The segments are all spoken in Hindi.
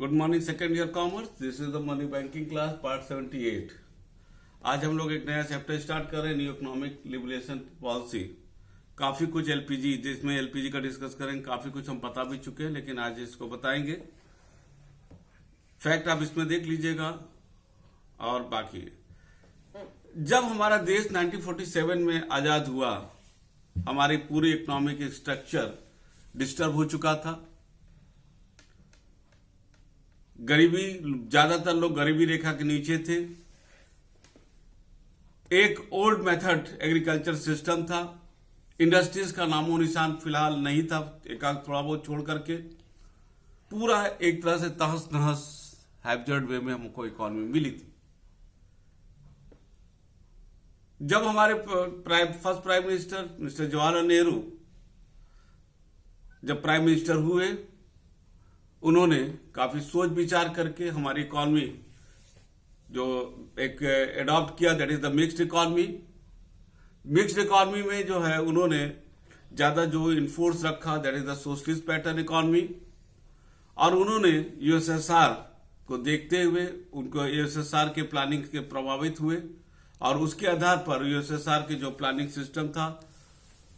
Good morning second year commerce. This is the money banking class part 78। आज हम लोग एक नया चैप्टर स्टार्ट कर रहे हैं, न्यू इकोनॉमिक लिबरेशन पॉलिसी। काफी कुछ एलपीजी, जिसमें एलपीजी का डिस्कस करेंगे, काफी कुछ हम बता भी चुके हैं, लेकिन आज इसको बताएंगे। फैक्ट आप इसमें देख लीजिएगा। और बाकी जब हमारा देश 1947 में आजाद हुआ, हमारी पूरी इकोनॉमिक स्ट्रक्चर डिस्टर्ब हो चुका था। गरीबी, ज्यादातर लोग गरीबी रेखा के नीचे थे। एक ओल्ड मेथड एग्रीकल्चर सिस्टम था। इंडस्ट्रीज का नामो निशान फिलहाल नहीं था, एकाध थोड़ा बहुत छोड़ करके। पूरा एक तरह से तहस नहस हैप्चर्ड वे में हमको इकोनॉमी मिली थी। जब हमारे first prime minister mister Jawaharlal Nehru जब प्राइम मिनिस्टर हुए, उन्होंने काफी सोच विचार करके हमारी इकोनॉमी जो एक एडॉप्ट किया, that is the mixed economy. Mixed economy में जो है उन्होंने ज्यादा जो इन्फोर्स रखा, that is the socialist pattern economy. और उन्होंने यूएसएसआर को देखते हुए, उनको यूएसएसआर के प्लानिंग के प्रभावित हुए और उसके आधार पर यूएसएसआर के जो प्लानिंग सिस्टम था,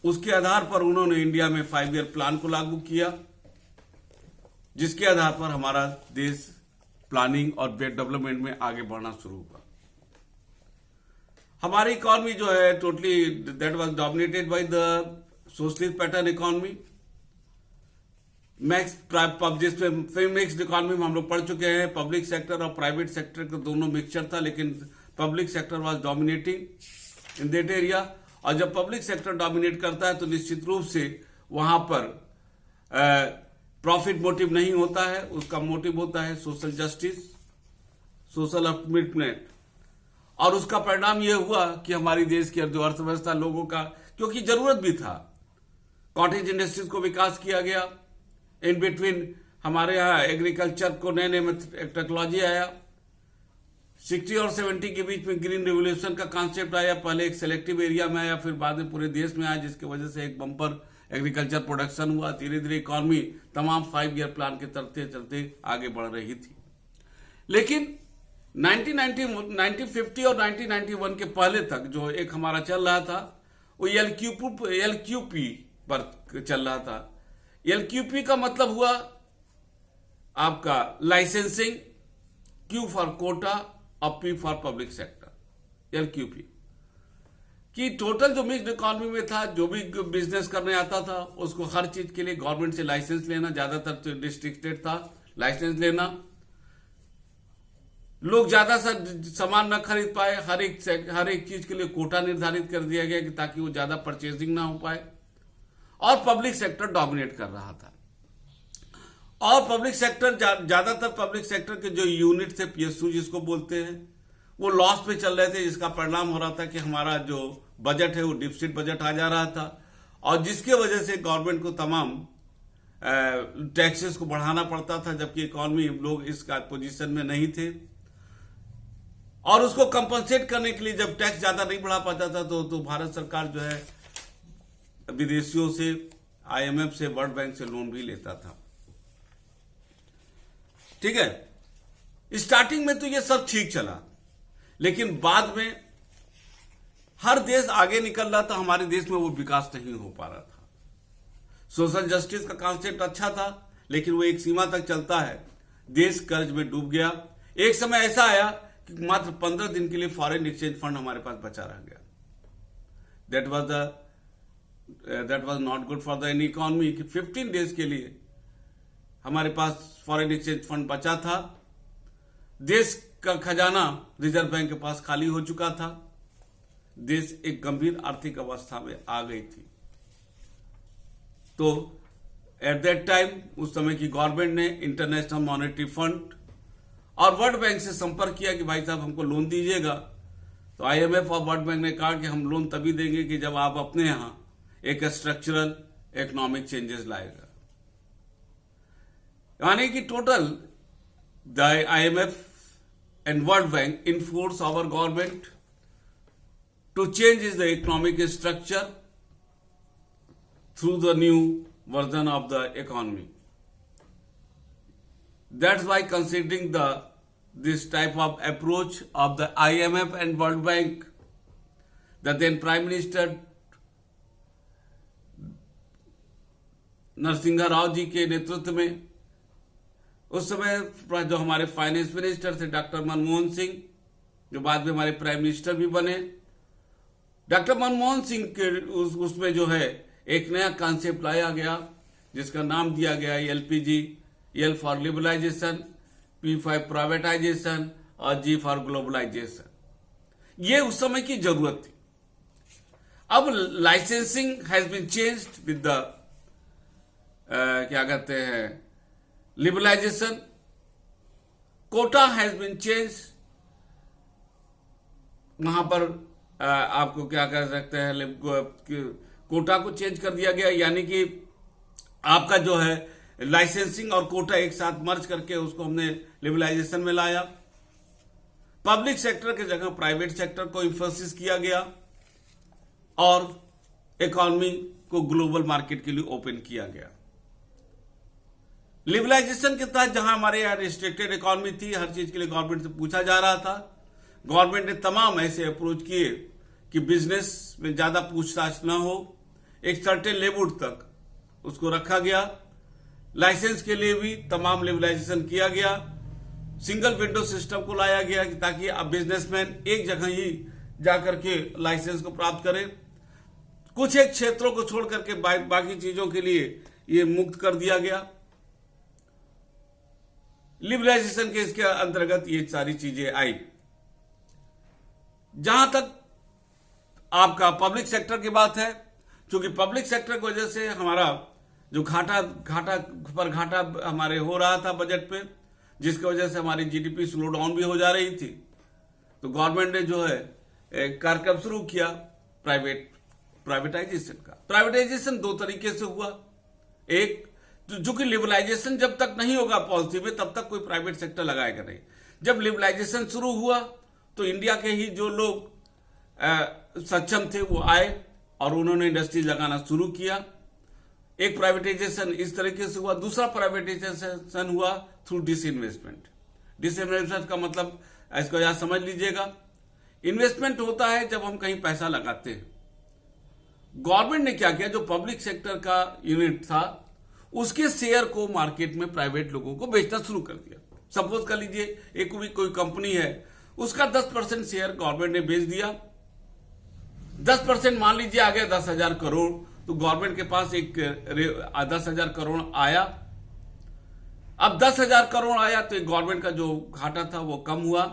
उसके आधार पर उन्होंने इंडिया में 5 ईयर प्लान को लागू किया, जिसके आधार पर हमारा देश प्लानिंग और डेवलपमेंट में आगे बढ़ना शुरू हुआ। हमारी इकोनॉमी जो है totally that was dominated by the socialist pattern economy. Mixed economy में हम लोग पढ़ चुके हैं। पब्लिक सेक्टर और प्राइवेट सेक्टर का दोनों मिक्सचर था, लेकिन public sector was dominating in that area. और जब पब्लिक सेक्टर डोमिनेट करता है तो निश्चित रूप से वहां पर प्रॉफिट मोटिव नहीं होता है, उसका मोटिव होता है सोशल जस्टिस, सोशल अपलिफ्टमेंट। और उसका परिणाम यह हुआ कि हमारी देश की जो अर्थव्यवस्था लोगों का, क्योंकि जरूरत भी था, कॉटेज इंडस्ट्रीज को विकास किया गया। इन बिटवीन हमारे यहाँ एग्रीकल्चर को नए नए टेक्नोलॉजी आया। 60 और 70 के बीच में ग्रीन रेवोल्यूशन का कॉन्सेप्ट आया। पहले एक सेलेक्टिव एरिया में आया, फिर बाद में पूरे देश में आया, जिसकी वजह से एक बम्पर एग्रीकल्चर प्रोडक्शन हुआ। धीरे धीरे इकोनॉमी तमाम 5 ईयर प्लान के चलते चलते आगे बढ़ रही थी। लेकिन 1950 और 1991 के पहले तक जो एक हमारा चल रहा था, वो एलक्यूपी पर चल रहा था। एलक्यूपी का मतलब हुआ आपका लाइसेंसिंग, क्यू फॉर कोटा और पी फॉर पब्लिक सेक्टर। एलक्यूपी कि टोटल जो मिक्स्ड इकोनॉमी में था, जो भी बिजनेस करने आता था उसको हर चीज के लिए गवर्नमेंट से लाइसेंस लेना, ज्यादातर तो डिस्ट्रिक्टेड था लाइसेंस लेना। लोग ज्यादा सामान न खरीद पाए, हर एक चीज के लिए कोटा निर्धारित कर दिया गया कि ताकि वो ज्यादा परचेजिंग ना हो पाए। और पब्लिक सेक्टर डोमिनेट कर रहा था। और पब्लिक सेक्टर, ज्यादातर पब्लिक सेक्टर के जो यूनिट थे, पीएसयू जिसको बोलते हैं, वो लॉस पे चल रहे थे, जिसका परिणाम हो रहा था कि हमारा जो बजट है वो डिफिसिट बजट आ जा रहा था। और जिसके वजह से गवर्नमेंट को तमाम टैक्सेस को बढ़ाना पड़ता था, जबकि इकोनॉमी लोग इस पोजीशन में नहीं थे। और उसको कंपनसेट करने के लिए जब टैक्स ज्यादा नहीं बढ़ा पाता था तो भारत सरकार जो है विदेशियों से, आईएमएफ से, वर्ल्ड बैंक से लोन भी लेता था। ठीक है, स्टार्टिंग में तो ये सब ठीक चला, लेकिन बाद में हर देश आगे निकल रहा था, हमारे देश में वो विकास नहीं हो पा रहा था। सोशल जस्टिस का कॉन्सेप्ट अच्छा था, लेकिन वो एक सीमा तक चलता है। देश कर्ज में डूब गया। एक समय ऐसा आया कि मात्र 15 दिन के लिए फॉरेन एक्सचेंज फंड हमारे पास बचा रह गया। That was not good for the any economy कि 15 डेज के लिए हमारे पास फॉरेन एक्सचेंज फंड बचा था। देश का खजाना रिजर्व बैंक के पास खाली हो चुका था। देश एक गंभीर आर्थिक अवस्था में आ गई थी। तो एट दैट टाइम उस समय की गवर्नमेंट ने इंटरनेशनल मॉनेटरी फंड और वर्ल्ड बैंक से संपर्क किया कि भाई साहब हमको लोन दीजिएगा। तो आईएमएफ और वर्ल्ड बैंक ने कहा कि हम लोन तभी देंगे कि जब आप अपने यहां एक स्ट्रक्चरल इकोनॉमिक चेंजेस लाएगा। यानी कि total the IMF and World Bank enforce our government to change the economic structure through the new version of the economy. That's why considering this type of approach of the IMF and World Bank, the then Prime Minister Narasimha Rao ji के नेतृत्व में, उस समय जो हमारे फाइनेंस मिनिस्टर थे डॉक्टर मनमोहन सिंह, जो बाद में हमारे प्राइम मिनिस्टर भी बने, डॉक्टर मनमोहन सिंह के उसमें जो है एक नया कॉन्सेप्ट लाया गया जिसका नाम दिया गया LPG, L for liberalisation, P for privatisation और G फॉर ग्लोबलाइजेशन। ये उस समय की जरूरत थी। अब licensing has been changed with the क्या कहते हैं liberalisation, quota has been change, वहां पर आपको क्या कह सकते हैं कोटा को चेंज कर दिया गया, यानी कि आपका जो है लाइसेंसिंग और कोटा एक साथ मर्ज करके उसको हमने लिबरलाइजेशन में लाया। पब्लिक सेक्टर के जगह प्राइवेट सेक्टर को इंफोसिस किया गया और इकोनॉमी को ग्लोबल मार्केट के लिए ओपन किया गया। लिबरलाइजेशन के तहत जहां हमारे यहाँ रिस्ट्रिक्टेड इकोनॉमी थी, हर चीज के लिए गवर्नमेंट से पूछा जा रहा था, गवर्नमेंट ने तमाम ऐसे अप्रोच किए कि बिजनेस में ज्यादा पूछताछ न हो, एक सर्टेन लेवल तक उसको रखा गया। लाइसेंस के लिए भी तमाम लिबरलाइजेशन किया गया, सिंगल विंडो सिस्टम को लाया गया कि ताकि अब बिजनेसमैन एक जगह ही जाकर के लाइसेंस को प्राप्त करें। कुछ एक क्षेत्रों को छोड़ करके बाकी चीजों के लिए ये मुक्त कर दिया गया। लिबरलाइजेशन के इसके अंतर्गत ये सारी चीजें आई। जहां तक आपका पब्लिक सेक्टर की बात है, क्योंकि पब्लिक सेक्टर की वजह से हमारा जो घाटा हमारे हो रहा था बजट पे, जिसकी वजह से हमारी GDP स्लो डाउन भी हो जा रही थी, तो गवर्नमेंट ने जो है एक कार्यक्रम शुरू किया प्राइवेटाइजेशन का। प्राइवेटाइजेशन दो तरीके से हुआ। एक, जो कि लिबरलाइजेशन जब तक नहीं होगा पॉलिसी में तब तक कोई प्राइवेट सेक्टर लगाएगा नहीं। जब लिबरलाइजेशन शुरू हुआ तो इंडिया के ही जो लोग सक्षम थे वो आए और उन्होंने इंडस्ट्री लगाना शुरू किया। एक प्राइवेटाइजेशन इस तरीके से हुआ। दूसरा प्राइवेटाइजेशन हुआ थ्रू डिसइन्वेस्टमेंट। डिसइन्वेस्टमेंट का मतलब इसको यहां समझ लीजिएगा, इन्वेस्टमेंट होता है जब हम कहीं पैसा लगाते हैं। गवर्नमेंट ने क्या किया, जो पब्लिक सेक्टर का यूनिट था उसके शेयर को मार्केट में प्राइवेट लोगों को बेचना शुरू कर दिया। सपोज कर लीजिए एक भी कोई कंपनी है, उसका 10% शेयर गवर्नमेंट ने बेच दिया। 10% मान लीजिए आ गया 10,000 करोड़, तो गवर्नमेंट के पास एक 10,000 करोड़ आया। अब 10,000 करोड़ आया तो गवर्नमेंट का जो घाटा था वो कम हुआ।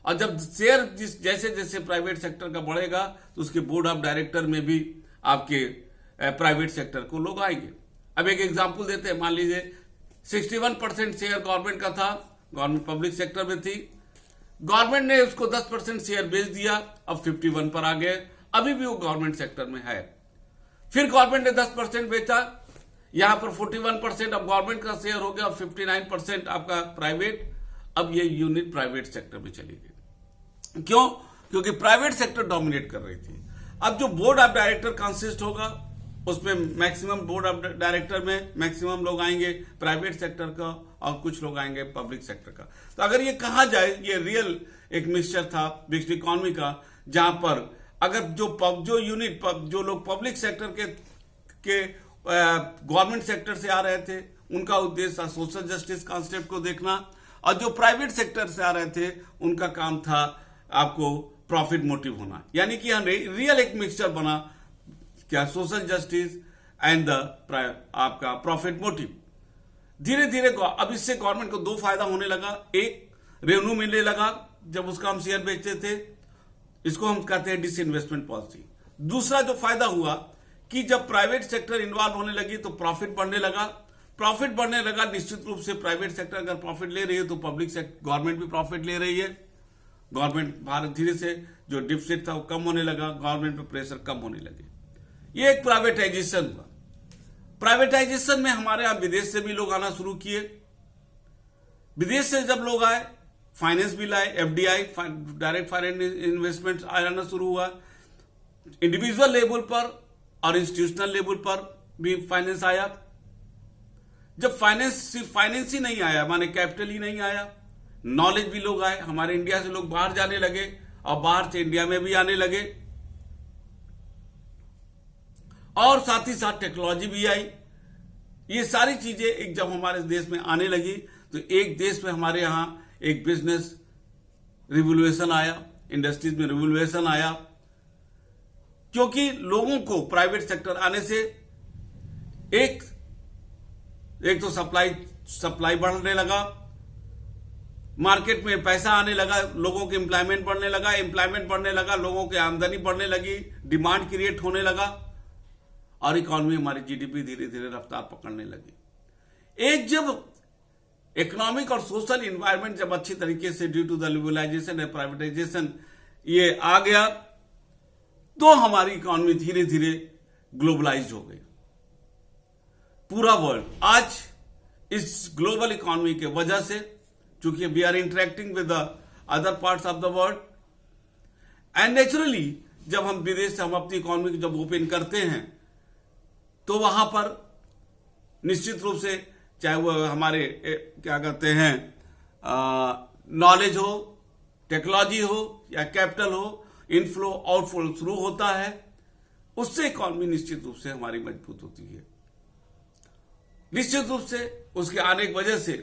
और जब शेयर जैसे जैसे प्राइवेट सेक्टर का बढ़ेगा तो उसके बोर्ड ऑफ डायरेक्टर में भी आपके प्राइवेट सेक्टर को लोग आएंगे। अब एक एग्जांपल देते हैं, मान लीजिए 61% शेयर गवर्नमेंट का था, गवर्नमेंट पब्लिक सेक्टर में थी, गवर्नमेंट ने उसको 10% शेयर बेच दिया, अब 51 पर आ गए, अभी भी वो गवर्नमेंट सेक्टर में है। फिर गवर्नमेंट ने 10% बेचा, यहां पर 41% अब गवर्नमेंट का शेयर हो गया और 59% आपका प्राइवेट। अब ये यूनिट प्राइवेट सेक्टर में चली गई। क्यों? क्योंकि प्राइवेट सेक्टर डोमिनेट कर रही थी। अब जो बोर्ड ऑफ डायरेक्टर कंसिस्ट होगा उसमें मैक्सिमम बोर्ड ऑफ डायरेक्टर में मैक्सिमम लोग आएंगे प्राइवेट सेक्टर का और कुछ लोग आएंगे पब्लिक सेक्टर का। तो अगर ये कहा जाए ये रियल एक मिक्सचर था मिक्स्ड इकोनॉमी का, जहां पर अगर जो यूनिट जो लोग पब्लिक सेक्टर के गवर्नमेंट सेक्टर से आ रहे थे उनका उद्देश्य था सोशल जस्टिस कॉन्सेप्ट को देखना, और जो प्राइवेट सेक्टर से आ रहे थे उनका काम था आपको प्रॉफिट मोटिव होना। यानी कि यहाँ रियल एक मिक्सचर बना, क्या, सोशल जस्टिस एंड द आपका प्रॉफिट मोटिव। धीरे धीरे अब इससे गवर्नमेंट को दो फायदा होने लगा। एक, रेवेन्यू मिलने लगा जब उसका हम शेयर बेचते थे, इसको हम कहते हैं डिसइन्वेस्टमेंट पॉलिसी। दूसरा जो फायदा हुआ कि जब प्राइवेट सेक्टर इन्वॉल्व होने लगी तो प्रॉफिट बढ़ने लगा। प्रॉफिट बढ़ने लगा, निश्चित रूप से प्राइवेट सेक्टर अगर प्रॉफिट ले रही है तो पब्लिक सेक्टर गवर्नमेंट भी प्रॉफिट ले रही है। गवर्नमेंट भारत धीरे से जो डिफिसिट था वो कम होने लगा, गवर्नमेंट पे प्रेशर कम होने लगे। ये एक प्राइवेटाइजेशन हुआ। प्राइवेटाइजेशन में हमारे यहां विदेश से भी लोग आना शुरू किए। विदेश से जब लोग आए, फाइनेंस भी लाए, FDI डायरेक्ट फॉरेन इन्वेस्टमेंट आना शुरू हुआ। इंडिविजुअल लेवल पर और इंस्टीट्यूशनल लेवल पर भी फाइनेंस आया। जब सिर्फ फाइनेंस ही नहीं आया, माने कैपिटल ही नहीं आया, नॉलेज भी लोग आए, हमारे इंडिया से लोग बाहर जाने लगे और बाहर से इंडिया में भी आने लगे, और साथ ही साथ टेक्नोलॉजी भी आई। ये सारी चीजें एक जब हमारे देश में आने लगी तो एक देश में हमारे यहां एक बिजनेस रिवोल्यूशन आया, इंडस्ट्रीज में रिवोल्यूशन आया, क्योंकि लोगों को प्राइवेट सेक्टर आने से एक तो सप्लाई बढ़ने लगा, मार्केट में पैसा आने लगा, लोगों के एम्प्लॉयमेंट बढ़ने लगा, लोगों की आमदनी बढ़ने लगी, डिमांड क्रिएट होने लगा और इकोनॉमी हमारी जीडीपी धीरे धीरे रफ्तार पकड़ने लगी। एक जब इकोनॉमिक और सोशल इन्वायरमेंट जब अच्छी तरीके से due to the liberalisation and privatisation ये आ गया तो हमारी इकोनॉमी धीरे धीरे ग्लोबलाइज हो गई। पूरा वर्ल्ड आज इस ग्लोबल इकोनॉमी के वजह से, चूंकि we are interacting with the other parts of the world, and naturally जब हम विदेश से हम अपनी इकोनॉमी जब ओपन करते हैं तो वहां पर निश्चित रूप से चाहे वो हमारे क्या कहते हैं नॉलेज हो, टेक्नोलॉजी हो या कैपिटल हो, इनफ्लो आउटफ्लो शुरू होता है, उससे इकोनॉमी निश्चित रूप से हमारी मजबूत होती है। निश्चित रूप से उसके आने की वजह से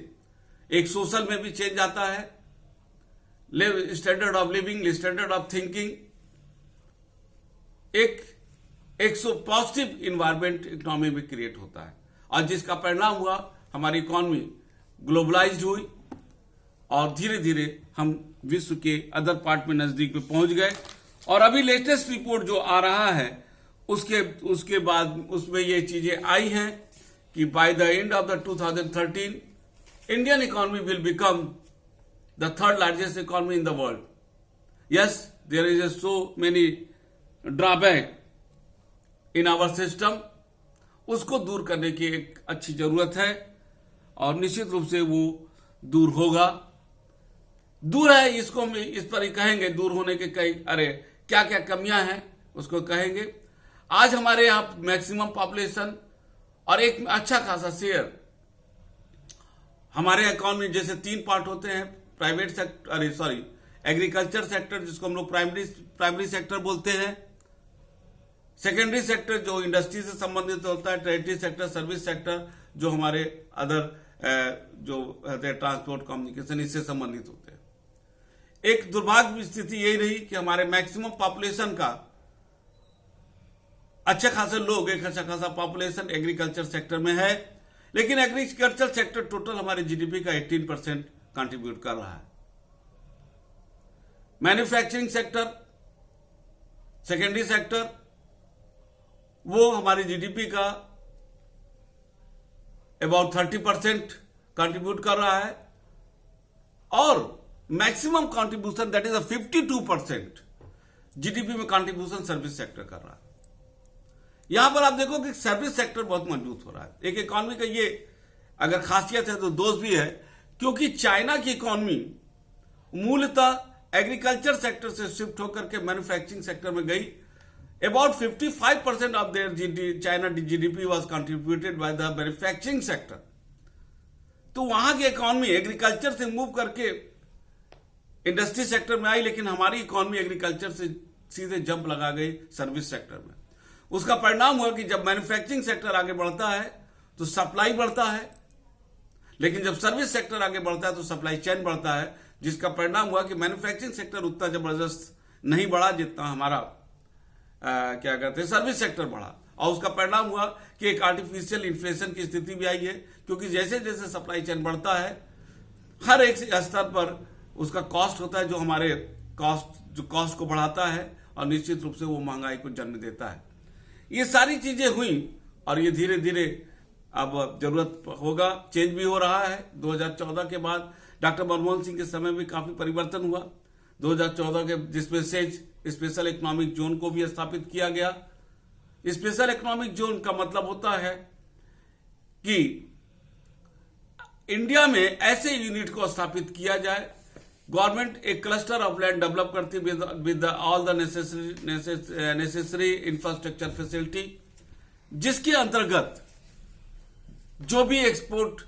एक सोशल में भी चेंज आता है, standard of living, standard of thinking, एक पॉजिटिव इन्वायरमेंट इकोनॉमी में क्रिएट होता है और जिसका परिणाम हुआ हमारी इकोनॉमी ग्लोबलाइज्ड हुई और धीरे धीरे हम विश्व के अदर पार्ट में नजदीक में पहुंच गए। और अभी लेटेस्ट रिपोर्ट जो आ रहा है उसके बाद उसमें ये चीजें आई हैं कि by the end of the 2013 Indian economy will become the third largest economy in the world. Yes, there is so many drawback in our system, उसको दूर करने की एक अच्छी जरूरत है और निश्चित रूप से वो दूर होगा। दूर है इसको हम इस पर ही कहेंगे, दूर होने के कई क्या क्या कमियां हैं उसको कहेंगे। आज हमारे यहां मैक्सिमम पॉपुलेशन और एक अच्छा खासा शेयर हमारे इकोनॉमी, जैसे 3 पार्ट होते हैं, प्राइवेट सेक्टर, एग्रीकल्चर सेक्टर जिसको हम लोग प्राइमरी सेक्टर बोलते हैं, सेकेंडरी सेक्टर जो इंडस्ट्री से संबंधित होता है, टर्टियरी सेक्टर, सर्विस सेक्टर जो हमारे अदर जो ट्रांसपोर्ट कम्युनिकेशन इससे संबंधित होते हैं। एक दुर्भाग्य स्थिति यही रही कि हमारे मैक्सिमम पॉपुलेशन का अच्छे खासे लोग, एक अच्छा खासा पॉपुलेशन एग्रीकल्चर सेक्टर में है, लेकिन एग्रीकल्चर सेक्टर टोटल हमारे जीडीपी का 18% कंट्रीब्यूट कर रहा है। मैन्युफैक्चरिंग सेक्टर, सेकेंडरी सेक्टर, वो हमारी जीडीपी का अबाउट 30% कंट्रीब्यूट कर रहा है और maximum contribution that is 52% GDP में कंट्रीब्यूशन सर्विस सेक्टर कर रहा है। यहां पर आप देखो कि सर्विस सेक्टर बहुत मजबूत हो रहा है। एक इकोनॉमी का ये अगर खासियत है तो दोष भी है, क्योंकि चाइना की इकोनॉमी मूलतः एग्रीकल्चर सेक्टर से शिफ्ट होकर के मैन्युफैक्चरिंग सेक्टर में गई। About 55% of their China GDP was contributed by the manufacturing sector. तो वहां की इकोनॉमी एग्रीकल्चर से मूव करके इंडस्ट्री सेक्टर में आई, लेकिन हमारी इकोनॉमी एग्रीकल्चर से सीधे जंप लगा गई सर्विस सेक्टर में। उसका परिणाम हुआ कि जब मैन्युफैक्चरिंग सेक्टर आगे बढ़ता है तो सप्लाई बढ़ता है, लेकिन जब सर्विस सेक्टर आगे बढ़ता है तो सप्लाई चेन बढ़ता है, जिसका परिणाम हुआ कि मैन्युफैक्चरिंग सेक्टर उतना जबरदस्त नहीं बढ़ा जितना हमारा क्या कहते हैं सर्विस सेक्टर बढ़ा। और उसका परिणाम हुआ कि एक आर्टिफिशियल इन्फ्लेशन की स्थिति भी आई है, क्योंकि जैसे जैसे सप्लाई चेन बढ़ता है हर एक स्तर पर उसका कॉस्ट होता है जो हमारे कॉस्ट को बढ़ाता है और निश्चित रूप से वो महंगाई को जन्म देता है। ये सारी चीजें हुई और ये धीरे धीरे अब जरूरत होगा, चेंज भी हो रहा है। 2014 के बाद डॉक्टर मनमोहन सिंह के समय में काफी परिवर्तन हुआ। 2014 के जिसमें से स्पेशल इकोनॉमिक जोन को भी स्थापित किया गया। स्पेशल इकोनॉमिक जोन का मतलब होता है कि इंडिया में ऐसे यूनिट को स्थापित किया जाए, गवर्नमेंट एक क्लस्टर ऑफ लैंड डेवलप करती with all the necessary infrastructure facility, जिसके अंतर्गत जो भी एक्सपोर्ट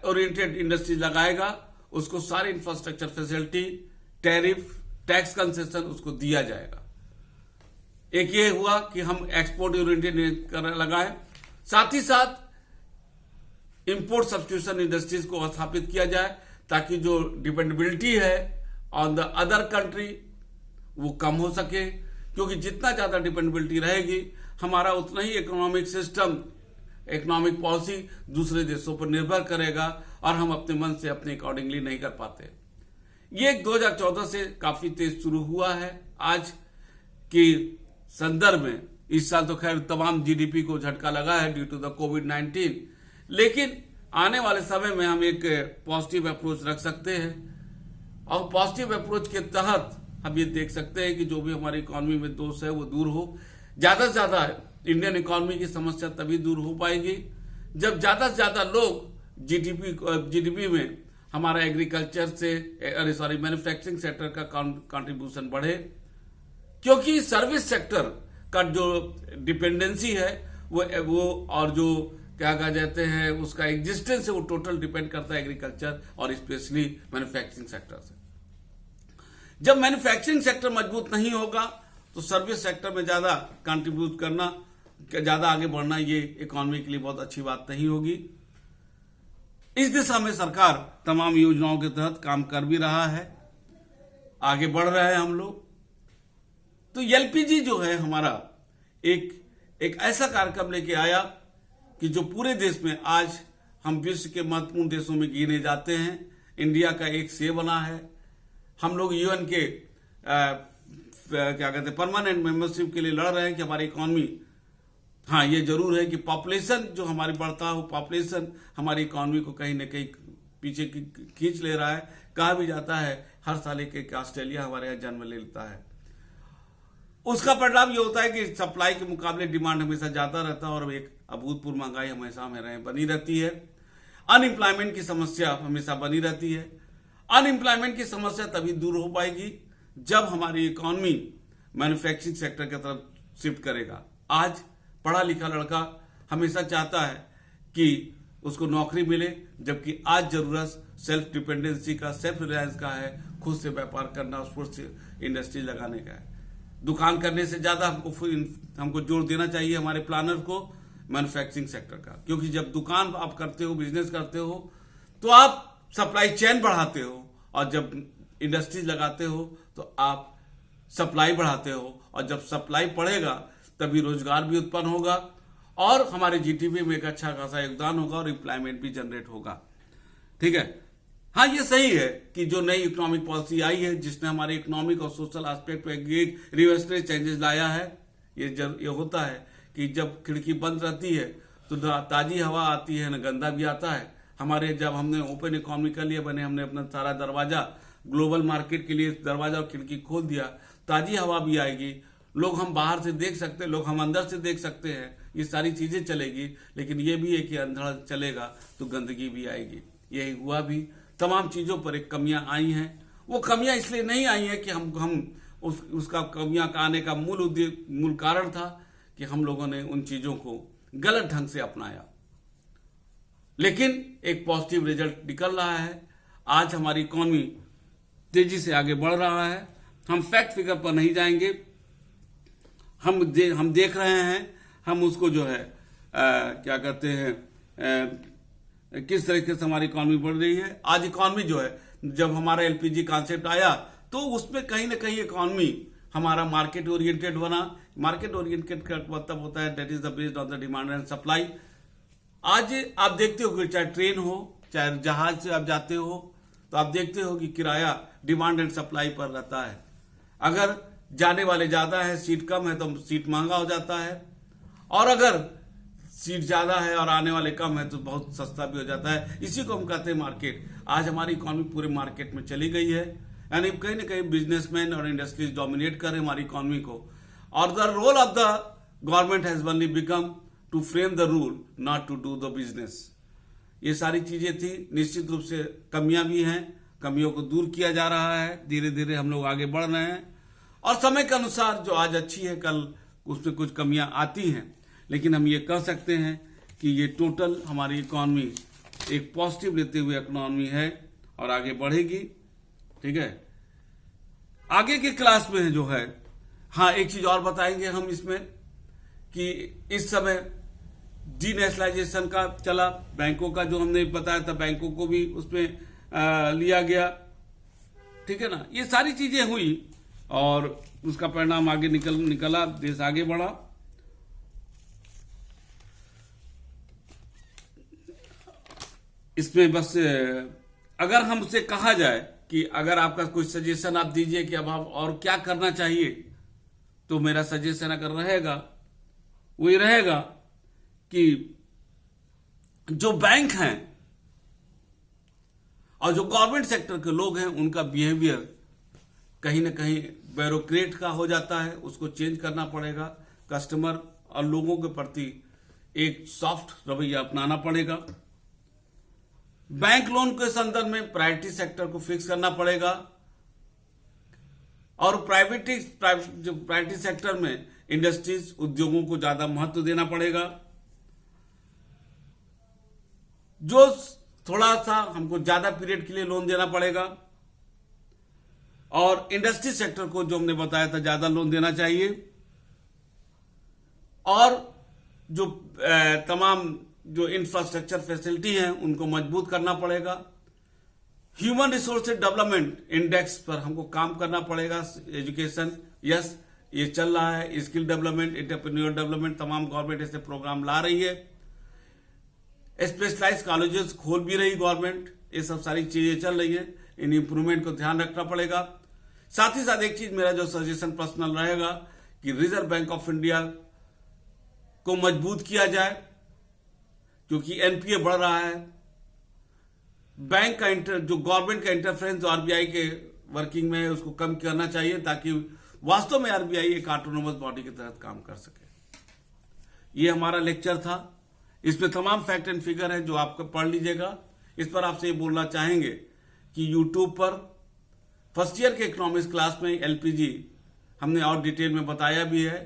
ओरिएंटेड इंडस्ट्रीज लगाएगा उसको सारे infrastructure facility, tariff, tax concession उसको दिया जाएगा। एक ये हुआ कि हम एक्सपोर्ट ओरिएंटेड लगाएं, साथ ही साथ इंपोर्ट सब्स्टिट्यूशन इंडस्ट्रीज को स्थापित किया जाए ताकि जो डिपेंडेबिलिटी है ऑन द अदर कंट्री वो कम हो सके, क्योंकि जितना ज्यादा डिपेंडेबिलिटी रहेगी हमारा उतना ही इकोनॉमिक सिस्टम, इकोनॉमिक पॉलिसी दूसरे देशों पर निर्भर करेगा और हम अपने मन से अपने अकॉर्डिंगली नहीं कर पाते। ये 2014 से काफी तेज शुरू हुआ है। आज की संदर्भ में इस साल तो खैर तमाम जीडीपी को झटका लगा है ड्यू टू द कोविड-19, लेकिन आने वाले समय में हम एक पॉजिटिव अप्रोच रख सकते हैं और पॉजिटिव अप्रोच के तहत हम ये देख सकते हैं कि जो भी हमारी इकोनॉमी में दोष है वो दूर हो। ज्यादा से ज्यादा इंडियन इकोनॉमी की समस्या तभी दूर हो पाएगी जब ज्यादा से ज्यादा लोग जीडीपी में हमारा एग्रीकल्चर से मैन्युफैक्चरिंग सेक्टर का कंट्रीब्यूशन बढ़े, क्योंकि सर्विस सेक्टर का जो डिपेंडेंसी है वो और जो क्या कहा जाते हैं उसका एग्जिस्टेंस है वो टोटल डिपेंड करता है एग्रीकल्चर और स्पेशली मैन्युफैक्चरिंग सेक्टर से। जब मैन्युफैक्चरिंग सेक्टर मजबूत नहीं होगा तो सर्विस सेक्टर में ज्यादा कंट्रीब्यूट करना, ज्यादा आगे बढ़ना ये इकोनॉमी के लिए बहुत अच्छी बात नहीं होगी। इस दिशा में सरकार तमाम योजनाओं के तहत काम कर भी रहा है, आगे बढ़ रहे हैं हम लोग। तो एलपीजी जो है हमारा एक ऐसा कार्यक्रम लेके आया कि जो पूरे देश में आज हम विश्व के महत्वपूर्ण देशों में गिने जाते हैं। इंडिया का एक से बना है। हम लोग यूएन के क्या कहते हैं परमानेंट मेंबरशिप के लिए लड़ रहे हैं कि हमारी इकोनॉमी, हाँ ये जरूर है कि पॉपुलेशन जो हमारी बढ़ता है वो पॉपुलेशन हमारी इकोनॉमी को कहीं ना कहीं पीछे खींच ले रहा है। कहा भी जाता है हर साल एक ऑस्ट्रेलिया हमारे यहाँ जन्म ले लेता है। उसका परिणाम ये होता है कि सप्लाई के मुकाबले डिमांड हमेशा ज्यादा रहता है और एक अभूतपूर्व महंगाई हमेशा हमें बनी रहती है। अनएम्प्लॉयमेंट की समस्या हमेशा बनी रहती है। अनएम्प्लॉयमेंट की समस्या तभी दूर हो पाएगी जब हमारी इकोनॉमी मैन्युफैक्चरिंग सेक्टर की तरफ शिफ्ट करेगा। आज पढ़ा लिखा लड़का हमेशा चाहता है कि उसको नौकरी मिले, जबकि आज जरूरत सेल्फ डिपेंडेंसी का, सेल्फ रिलायंस का है, खुद से व्यापार करना, खुद से इंडस्ट्री लगाने का है। दुकान करने से ज्यादा हमको जोर देना चाहिए हमारे प्लानर को मैन्युफैक्चरिंग सेक्टर का, क्योंकि जब दुकान आप करते हो, बिजनेस करते हो तो आप सप्लाई चेन बढ़ाते हो और जब इंडस्ट्रीज लगाते हो तो आप सप्लाई बढ़ाते हो और जब सप्लाई बढ़ेगा तभी रोजगार भी उत्पन्न होगा और हमारे जीडीपी में एक अच्छा खासा योगदान होगा और एम्प्लॉयमेंट भी जनरेट होगा। ठीक है, हाँ ये सही है कि जो नई इकोनॉमिक पॉलिसी आई है जिसने हमारे इकोनॉमिक और सोशल एस्पेक्ट पे एक रिवर्सरी चेंजेस लाया है। ये होता है कि जब खिड़की बंद रहती है तो ताजी हवा आती है, न गंदा भी आता है। हमारे जब हमने ओपन इकोनॉमी कर लिया बने, हमने अपना सारा दरवाजा ग्लोबल मार्केट के लिए दरवाजा और खिड़की खोल दिया, ताजी हवा भी आएगी, लोग हम बाहर से देख सकते हैं, लोग हम अंदर से देख सकते हैं, ये सारी चीजें चलेगी। लेकिन ये भी है कि अंधेरा चलेगा तो गंदगी भी आएगी। यही हुआ भी, तमाम चीजों पर एक कमियां आई हैं। वो कमियां इसलिए नहीं आई हैं कि हम उसका कमियां का आने का मूल कारण था कि हम लोगों ने उन चीजों को गलत ढंग से अपनाया। लेकिन एक पॉजिटिव रिजल्ट निकल रहा है। आज हमारी इकोनॉमी तेजी से आगे बढ़ रहा है। हम फैक्ट फिगर पर नहीं जाएंगे, हम देख रहे हैं, हम उसको जो है क्या कहते हैं किस तरीके से हमारी इकोनॉमी बढ़ रही है। आज इकोनॉमी जो है, जब हमारा एलपीजी कॉन्सेप्ट आया तो उसमें कहीं ना कहीं इकोनॉमी हमारा मार्केट ओरिएंटेड बना। मार्केट ओरिएंटेड का मतलब होता है that is the based on the demand and supply. आज आप देखते हो कि चाहे ट्रेन हो चाहे जहाज से आप जाते हो तो आप देखते हो कि किराया डिमांड एंड सप्लाई पर रहता है। अगर जाने वाले ज्यादा है, सीट कम है तो सीट महंगा हो जाता है, और अगर सीट ज्यादा है और आने वाले कम है तो बहुत सस्ता भी हो जाता है। इसी को हम कहते हैं मार्केट। आज हमारी इकोनॉमी पूरे मार्केट में चली गई है, यानी कहीं ना कहीं बिजनेसमैन और इंडस्ट्रीज डोमिनेट कर रहे हैं हमारी इकोनॉमी को। और the role of the government has only become to frame the rule, not to do the business. ये सारी चीजें थी। निश्चित रूप से कमियां भी हैं, कमियों को दूर किया जा रहा है। धीरे धीरे हम लोग आगे बढ़ रहे हैं और समय के अनुसार जो आज अच्छी है कल उसमें कुछ कमियां आती हैं, लेकिन हम ये कह सकते हैं कि ये टोटल हमारी इकॉनमी एक पॉजिटिव लेते हुए इकॉनमी है और आगे बढ़ेगी। ठीक है, आगे के क्लास में जो है, हाँ एक चीज और बताएंगे हम इसमें कि इस समय डीनेशनलाइजेशन का चला, बैंकों का जो हमने बताया था, बैंकों को भी उसमें लिया गया। ठीक है ना, ये सारी चीजें हुई और उसका परिणाम आगे निकला, देश आगे बढ़ा। इसमें बस अगर हमसे कहा जाए कि अगर आपका कोई सजेशन आप दीजिए कि अब आप और क्या करना चाहिए, तो मेरा सजेशन अगर रहेगा वो ये रहेगा कि जो बैंक हैं और जो गवर्नमेंट सेक्टर के लोग हैं उनका बिहेवियर कहीं ना कहीं ब्यूरोक्रेट का हो जाता है, उसको चेंज करना पड़ेगा। कस्टमर और लोगों के प्रति एक सॉफ्ट रवैया अपनाना पड़ेगा। बैंक लोन के संदर्भ में प्रायोरिटी सेक्टर को फिक्स करना पड़ेगा और प्रायोरिटी सेक्टर में इंडस्ट्रीज, उद्योगों को ज्यादा महत्व देना पड़ेगा। जो थोड़ा सा हमको ज्यादा पीरियड के लिए लोन देना पड़ेगा और इंडस्ट्री सेक्टर को जो हमने बताया था ज्यादा लोन देना चाहिए और जो तमाम जो इंफ्रास्ट्रक्चर फैसिलिटी हैं उनको मजबूत करना पड़ेगा। ह्यूमन रिसोर्सेज डेवलपमेंट इंडेक्स पर हमको काम करना पड़ेगा। एजुकेशन, यस ये चल रहा है, स्किल डेवलपमेंट, एंटरप्रेन्योर डेवलपमेंट, तमाम गवर्नमेंट ऐसे प्रोग्राम ला रही है। स्पेशलाइज कॉलेजेस खोल भी रही गवर्नमेंट, ये सब सारी चीजें चल रही है, इन इंप्रूवमेंट को ध्यान रखना पड़ेगा। साथ ही साथ एक चीज मेरा जो सजेशन पर्सनल रहेगा कि रिजर्व बैंक ऑफ इंडिया को मजबूत किया जाए क्योंकि एनपीए बढ़ रहा है। बैंक का जो गवर्नमेंट का इंटरफेरेंस आरबीआई के वर्किंग में है उसको कम करना चाहिए ताकि वास्तव में आरबीआई एक ऑटोनोमस बॉडी के तहत काम कर सके। ये हमारा लेक्चर था, इसमें तमाम फैक्ट एंड फिगर है जो आपको पढ़ लीजिएगा। इस पर आपसे ये बोलना चाहेंगे कि यूट्यूब पर फर्स्ट ईयर के इकोनॉमिक्स क्लास में एलपीजी हमने और डिटेल में बताया भी है।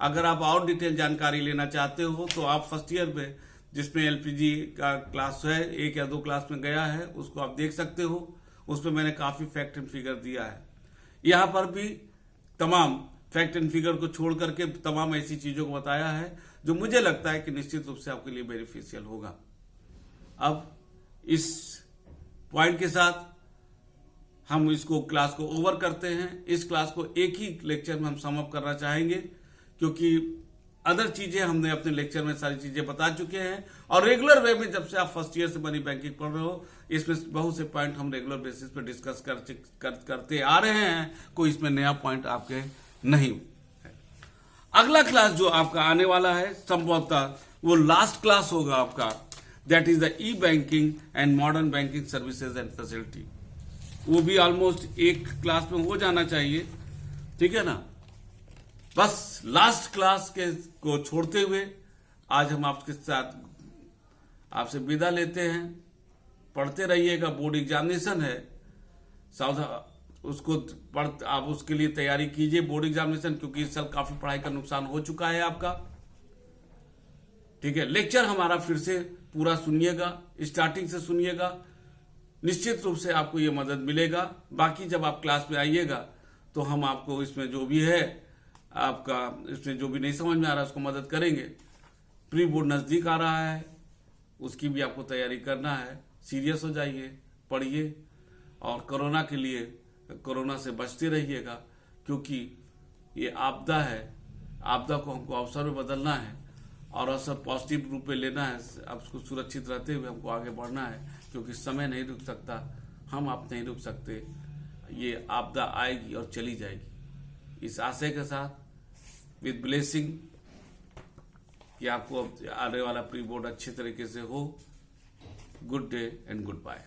अगर आप और डिटेल जानकारी लेना चाहते हो तो आप फर्स्ट ईयर में जिसमें एलपीजी का क्लास है, 1 या 2 क्लास में गया है, उसको आप देख सकते हो। उसमें मैंने काफी फैक्ट एंड फिगर दिया है। यहां पर भी तमाम फैक्ट एंड फिगर को छोड़ करके तमाम ऐसी चीजों को बताया है जो मुझे लगता है कि निश्चित रूप से आपके लिए बेनिफिशियल होगा। अब इस पॉइंट के साथ हम इसको क्लास को ओवर करते हैं। इस क्लास को एक ही लेक्चर में हम समअप करना चाहेंगे क्योंकि अदर चीजें हमने अपने लेक्चर में सारी चीजें बता चुके हैं और रेगुलर वे में जब से आप फर्स्ट ईयर से मनी बैंकिंग पढ़ रहे हो इसमें बहुत से पॉइंट हम रेगुलर बेसिस पे डिस्कस करते आ रहे हैं। कोई इसमें नया पॉइंट आपके नहीं है। अगला क्लास जो आपका आने वाला है संभवतः वो लास्ट क्लास होगा आपका, that is the E banking and modern banking services and facility. वो भी ऑलमोस्ट एक क्लास में हो जाना चाहिए, ठीक है ना। बस लास्ट क्लास के को छोड़ते हुए आज हम आपके साथ आपसे विदा लेते हैं। पढ़ते रहिएगा, बोर्ड एग्जामिनेशन है, उसको आप उसके लिए तैयारी कीजिए बोर्ड एग्जामिनेशन, क्योंकि इस साल काफी पढ़ाई का नुकसान हो चुका है आपका। ठीक है, लेक्चर हमारा फिर से पूरा सुनिएगा, स्टार्टिंग से सुनिएगा, निश्चित रूप से आपको ये मदद मिलेगा। बाकी जब आप क्लास में आइएगा तो हम आपको इसमें जो भी है आपका इसमें जो भी नहीं समझ में आ रहा है उसको मदद करेंगे। प्री बोर्ड नजदीक आ रहा है, उसकी भी आपको तैयारी करना है। सीरियस हो जाइए, पढ़िए और कोरोना के लिए कोरोना से बचते रहिएगा क्योंकि ये आपदा है। आपदा को हमको अवसर में बदलना है और अवसर पॉजिटिव रूप में लेना है। अब उसको सुरक्षित रहते हुए हमको आगे बढ़ना है क्योंकि समय नहीं रुक सकता, हम आप नहीं रुक सकते। ये आपदा आएगी और चली जाएगी। इस आशय के साथ विद ब्लेसिंग कि आपको आने वाला प्री बोर्ड अच्छे तरीके से हो। Good day and good bye.